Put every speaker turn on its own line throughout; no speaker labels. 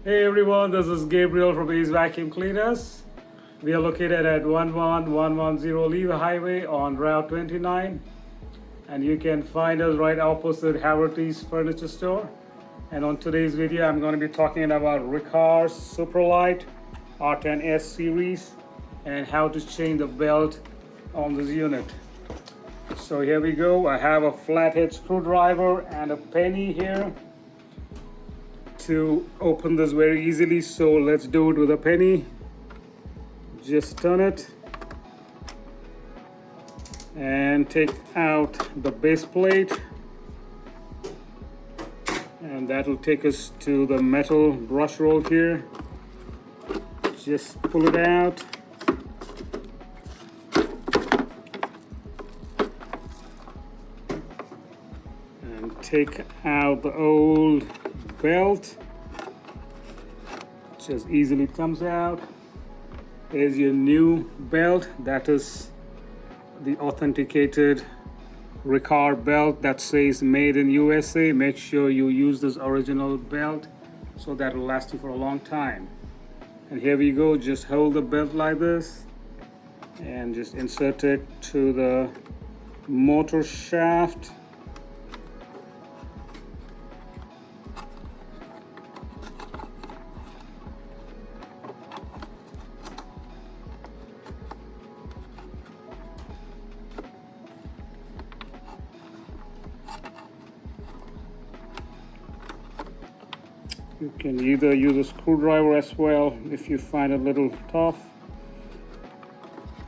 Hey everyone, this is Gabriel from Ace Vacuum Cleaners. We are located at 11110 Lever Highway on Route 29, and you can find us right opposite Haverty's Furniture Store. And on today's video, I'm going to be talking about Riccar's Supralite R10S series and how to change the belt on this unit. So here we go. I have a flathead screwdriver and a penny here to open this very easily, so let's do it with a penny. Just turn it and take out the base plate, and that will take us to the metal brush roll here. Just pull it out and take out the old belt. Just easily comes out. Here's your new belt. That is the authenticated Riccar belt that says made in USA. Make sure you use this original belt so that will last you for a long time. And here we go. Just hold the belt like this and just insert it to the motor shaft. You can either use a screwdriver as well if you find it a little tough.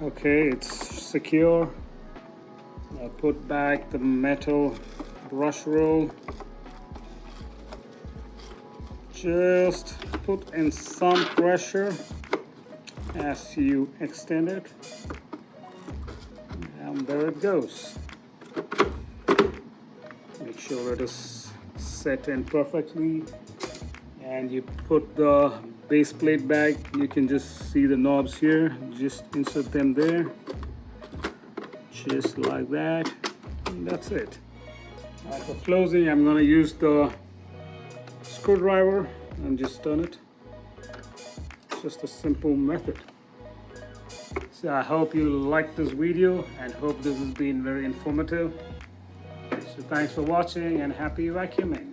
Okay, it's secure. I'll put back the metal brush roll. Just put in some pressure as you extend it. And there it goes. Make sure it is set in perfectly. And you put the base plate back. You can just see the knobs here. Just insert them there, just like that, and that's it. Right, for closing, I'm going to use the screwdriver and just turn it. It's just a simple method. So I hope you liked this video and hope this has been very informative. So thanks for watching and happy vacuuming.